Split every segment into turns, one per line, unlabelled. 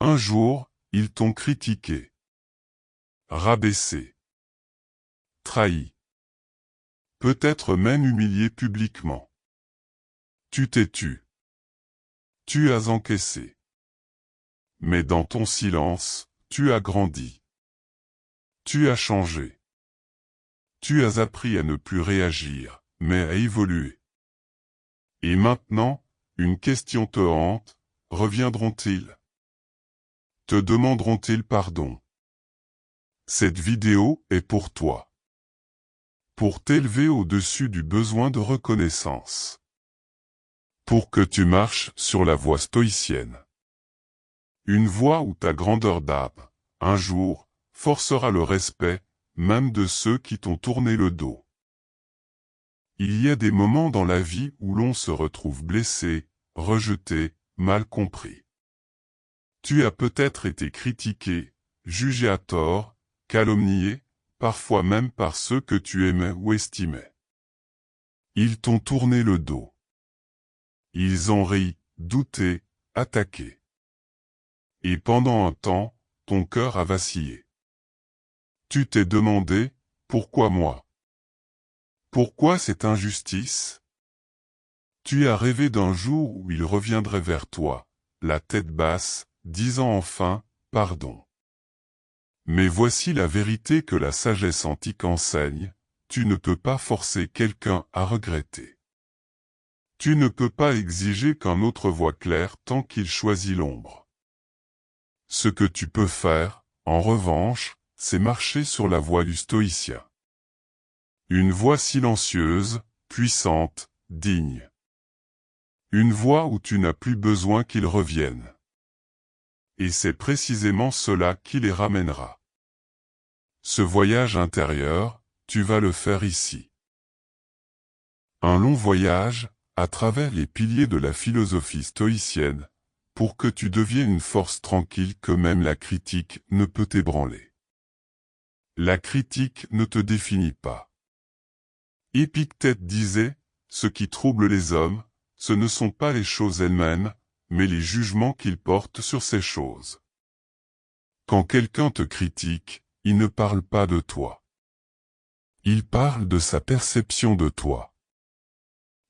Un jour, ils t'ont critiqué, rabaissé, trahi, peut-être même humilié publiquement. Tu t'es tu. Tu as encaissé. Mais dans ton silence, tu as grandi. Tu as changé. Tu as appris à ne plus réagir, mais à évoluer. Et maintenant, une question te hante, reviendront-ils? Te demanderont-ils pardon? Cette vidéo est pour toi. Pour t'élever au-dessus du besoin de reconnaissance. Pour que tu marches sur la voie stoïcienne. Une voie où ta grandeur d'âme, un jour, forcera le respect, même de ceux qui t'ont tourné le dos. Il y a des moments dans la vie où l'on se retrouve blessé, rejeté, mal compris. Tu as peut-être été critiqué, jugé à tort, calomnié, parfois même par ceux que tu aimais ou estimais. Ils t'ont tourné le dos. Ils ont ri, douté, attaqué. Et pendant un temps, ton cœur a vacillé. Tu t'es demandé, pourquoi moi? Pourquoi cette injustice? Tu as rêvé d'un jour où il reviendrait vers toi, la tête basse, disant enfin, pardon. Mais voici la vérité que la sagesse antique enseigne, tu ne peux pas forcer quelqu'un à regretter. Tu ne peux pas exiger qu'un autre voie claire tant qu'il choisit l'ombre. Ce que tu peux faire, en revanche, c'est marcher sur la voie du stoïcien. Une voie silencieuse, puissante, digne. Une voie où tu n'as plus besoin qu'ils reviennent. Et c'est précisément cela qui les ramènera. Ce voyage intérieur, tu vas le faire ici. Un long voyage, à travers les piliers de la philosophie stoïcienne, pour que tu deviennes une force tranquille que même la critique ne peut ébranler. La critique ne te définit pas. Épictète disait, ce qui trouble les hommes, ce ne sont pas les choses elles-mêmes, mais les jugements qu'ils portent sur ces choses. Quand quelqu'un te critique, il ne parle pas de toi. Il parle de sa perception de toi.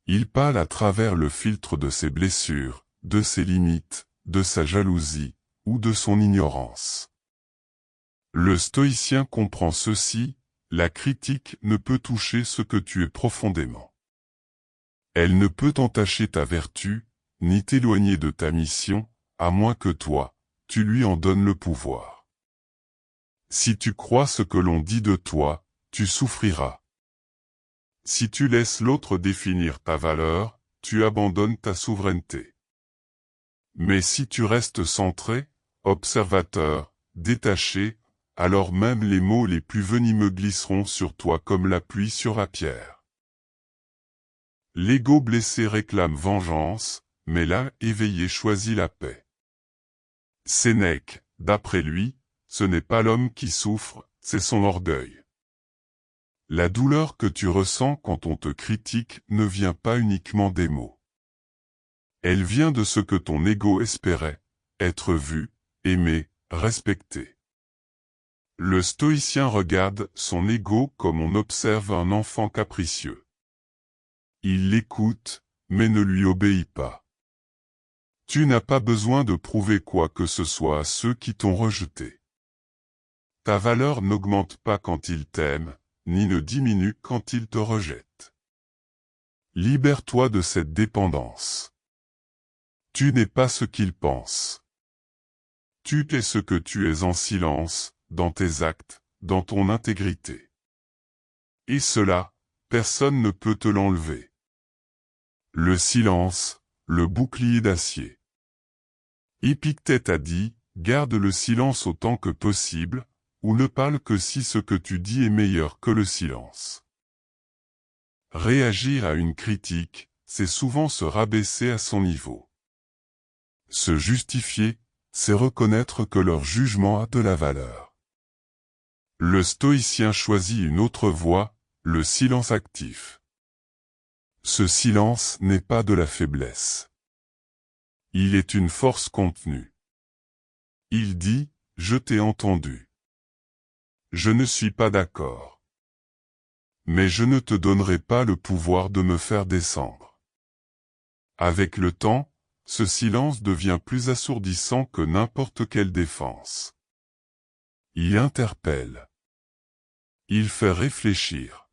Il parle à travers le filtre de ses blessures, de ses limites, de sa jalousie, ou de son ignorance. Le stoïcien comprend ceci, la critique ne peut toucher ce que tu es profondément. Elle ne peut entacher ta vertu, ni t'éloigner de ta mission, à moins que toi, tu lui en donnes le pouvoir. Si tu crois ce que l'on dit de toi, tu souffriras. Si tu laisses l'autre définir ta valeur, tu abandonnes ta souveraineté. Mais si tu restes centré, observateur, détaché, alors même les mots les plus venimeux glisseront sur toi comme la pluie sur la pierre. L'ego blessé réclame vengeance, mais l'âme éveillée choisit la paix. Sénèque, d'après lui, ce n'est pas l'homme qui souffre, c'est son orgueil. La douleur que tu ressens quand on te critique ne vient pas uniquement des mots. Elle vient de ce que ton ego espérait, être vu, aimé, respecté. Le stoïcien regarde son ego comme on observe un enfant capricieux. Il l'écoute, mais ne lui obéit pas. Tu n'as pas besoin de prouver quoi que ce soit à ceux qui t'ont rejeté. Ta valeur n'augmente pas quand ils t'aiment, ni ne diminue quand ils te rejettent. Libère-toi de cette dépendance. Tu n'es pas ce qu'ils pensent. Tu es ce que tu es en silence, dans tes actes, dans ton intégrité. Et cela, personne ne peut te l'enlever. Le silence, le bouclier d'acier. Épictète a dit, garde le silence autant que possible, ou ne parle que si ce que tu dis est meilleur que le silence. Réagir à une critique, c'est souvent se rabaisser à son niveau. Se justifier, c'est reconnaître que leur jugement a de la valeur. Le stoïcien choisit une autre voie, le silence actif. Ce silence n'est pas de la faiblesse. Il est une force contenue. dit, je t'ai entendu. Je ne suis pas d'accord. Mais je ne te donnerai pas le pouvoir de me faire descendre. Avec le temps, ce silence devient plus assourdissant que n'importe quelle défense. Il interpelle. Il fait réfléchir.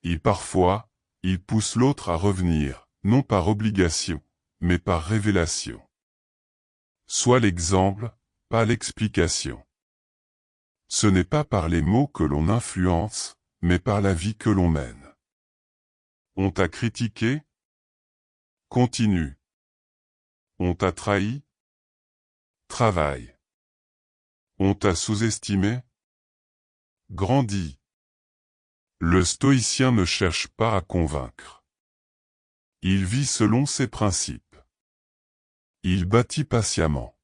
Et parfois, il pousse l'autre à revenir, non par obligation, mais par révélation. Sois l'exemple, pas l'explication. Ce n'est pas par les mots que l'on influence, mais par la vie que l'on mène. On t'a critiqué? Continue. On t'a trahi? Travaille. On t'a sous-estimé? Grandis. Le stoïcien ne cherche pas à convaincre. Il vit selon ses principes. Il bâtit patiemment.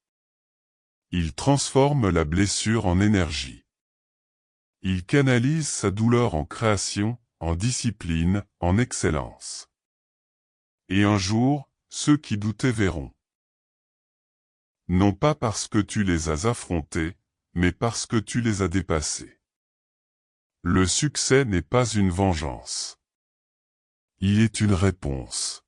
Il transforme la blessure en énergie. Il canalise sa douleur en création, en discipline, en excellence. Et un jour, ceux qui doutaient verront. Non pas parce que tu les as affrontés, mais parce que tu les as dépassés. Le succès n'est pas une vengeance. Il est une réponse.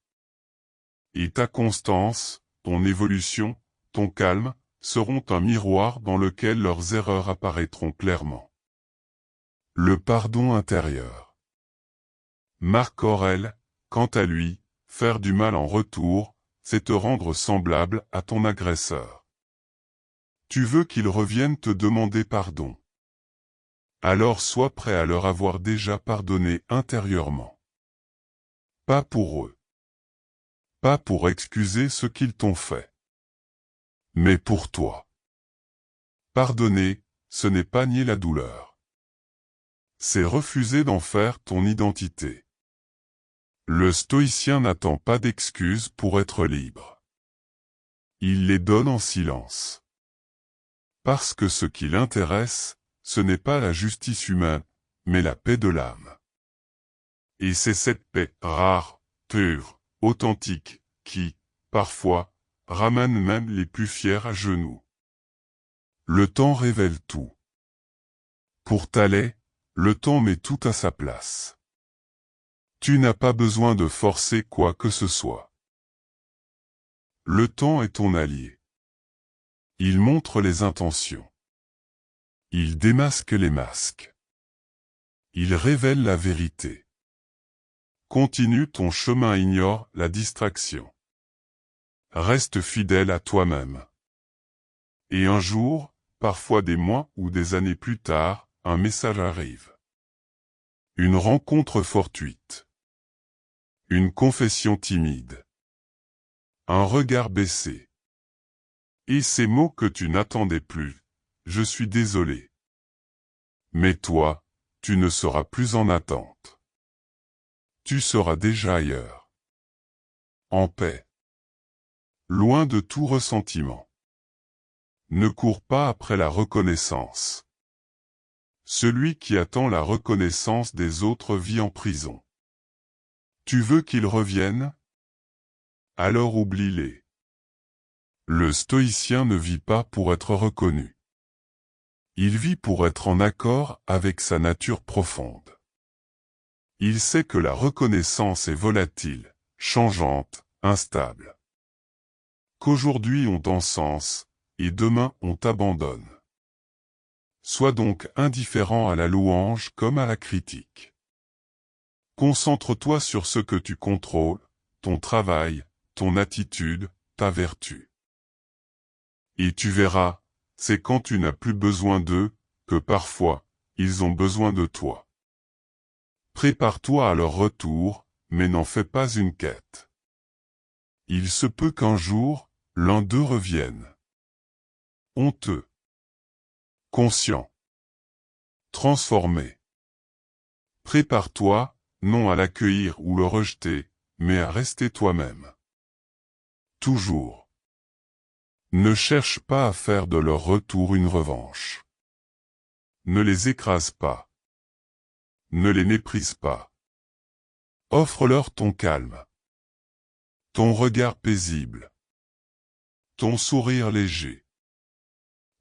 Et ta constance, ton évolution, ton calme, seront un miroir dans lequel leurs erreurs apparaîtront clairement. Le pardon intérieur. Marc Aurèle, quant à lui, faire du mal en retour, c'est te rendre semblable à ton agresseur. Tu veux qu'ils reviennent te demander pardon. Alors sois prêt à leur avoir déjà pardonné intérieurement. Pas pour eux. Pas pour excuser ce qu'ils t'ont fait. Mais pour toi. Pardonner, ce n'est pas nier la douleur. C'est refuser d'en faire ton identité. Le stoïcien n'attend pas d'excuses pour être libre. Il les donne en silence. Parce que ce qui l'intéresse, ce n'est pas la justice humaine, mais la paix de l'âme. Et c'est cette paix rare, pure, authentique, qui, parfois, ramène même les plus fiers à genoux. Le temps révèle tout. Pour Thalès, le temps met tout à sa place. Tu n'as pas besoin de forcer quoi que ce soit. Le temps est ton allié. Il montre les intentions. Il démasque les masques. Il révèle la vérité. Continue ton chemin, ignore la distraction. Reste fidèle à toi-même. Et un jour, parfois des mois ou des années plus tard, un message arrive. Une rencontre fortuite. Une confession timide. Un regard baissé. Et ces mots que tu n'attendais plus. Je suis désolé. Mais toi, tu ne seras plus en attente. Tu seras déjà ailleurs. En paix. Loin de tout ressentiment. Ne cours pas après la reconnaissance. Celui qui attend la reconnaissance des autres vit en prison. Tu veux qu'ils reviennent? Alors oublie-les. Le stoïcien ne vit pas pour être reconnu. Il vit pour être en accord avec sa nature profonde. Il sait que la reconnaissance est volatile, changeante, instable. Qu'aujourd'hui on t'encense, et demain on t'abandonne. Sois donc indifférent à la louange comme à la critique. Concentre-toi sur ce que tu contrôles, ton travail, ton attitude, ta vertu. Et tu verras, c'est quand tu n'as plus besoin d'eux, que parfois, ils ont besoin de toi. Prépare-toi à leur retour, mais n'en fais pas une quête. Il se peut qu'un jour, l'un d'eux revienne. Honteux. Conscient. Transformé. Prépare-toi, non à l'accueillir ou le rejeter, mais à rester toi-même. Toujours. Ne cherche pas à faire de leur retour une revanche. Ne les écrase pas. Ne les méprise pas. Offre-leur ton calme. Ton regard paisible. Ton sourire léger.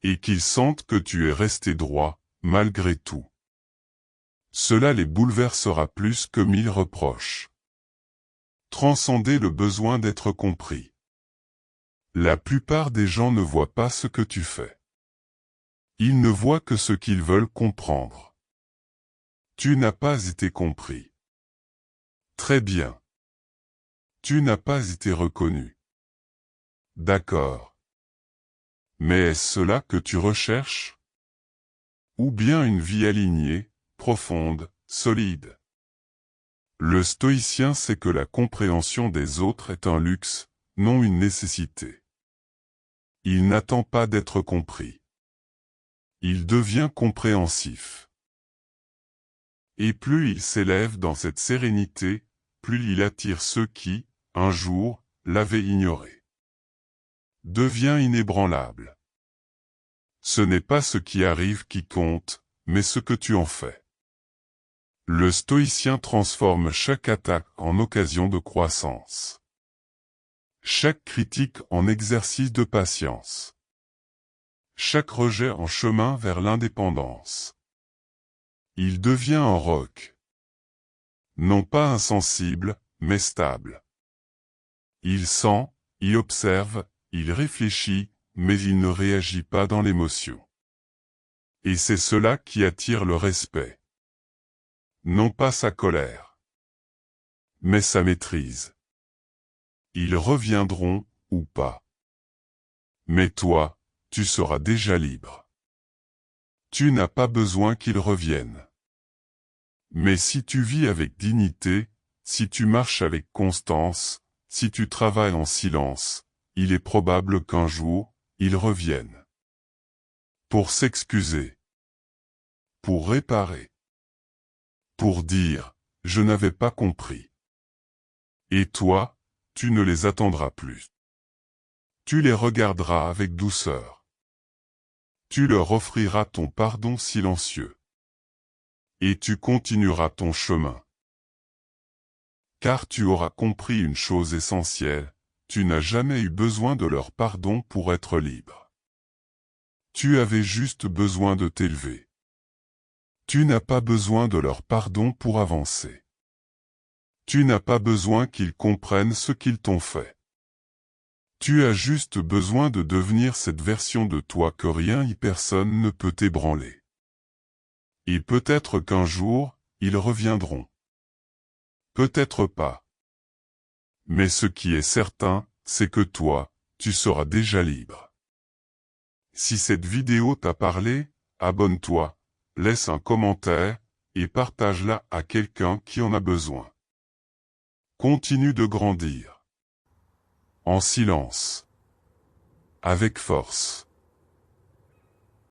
et qu'ils sentent que tu es resté droit, malgré tout. Cela les bouleversera plus que 1000 reproches. Transcender le besoin d'être compris. La plupart des gens ne voient pas ce que tu fais. Ils ne voient que ce qu'ils veulent comprendre. Tu n'as pas été compris. Très bien. Tu n'as pas été reconnu. D'accord. Mais est-ce cela que tu recherches? Ou bien une vie alignée, profonde, solide? Le stoïcien sait que la compréhension des autres est un luxe, non une nécessité. Il n'attend pas d'être compris. Il devient compréhensif. Et plus il s'élève dans cette sérénité, plus il attire ceux qui, un jour, l'avaient ignoré. Devient inébranlable. Ce n'est pas ce qui arrive qui compte, mais ce que tu en fais. Le stoïcien transforme chaque attaque en occasion de croissance. Chaque critique en exercice de patience. Chaque rejet en chemin vers l'indépendance. Il devient un roc. Non pas insensible, mais stable. Il sent, il observe, il réfléchit, mais il ne réagit pas dans l'émotion. Et c'est cela qui attire le respect. Non pas sa colère, mais sa maîtrise. Ils reviendront, ou pas. Mais toi, tu seras déjà libre. Tu n'as pas besoin qu'ils reviennent. Mais si tu vis avec dignité, si tu marches avec constance, si tu travailles en silence, il est probable qu'un jour, ils reviennent. Pour s'excuser. Pour réparer. Pour dire, je n'avais pas compris. Et toi, tu ne les attendras plus. Tu les regarderas avec douceur. Tu leur offriras ton pardon silencieux. Et tu continueras ton chemin. Car tu auras compris une chose essentielle, tu n'as jamais eu besoin de leur pardon pour être libre. Tu avais juste besoin de t'élever. Tu n'as pas besoin de leur pardon pour avancer. Tu n'as pas besoin qu'ils comprennent ce qu'ils t'ont fait. Tu as juste besoin de devenir cette version de toi que rien et personne ne peut ébranler. Et peut-être qu'un jour, ils reviendront. Peut-être pas. Mais ce qui est certain, c'est que toi, tu seras déjà libre. Si cette vidéo t'a parlé, abonne-toi, laisse un commentaire, et partage-la à quelqu'un qui en a besoin. Continue de grandir. En silence. Avec force.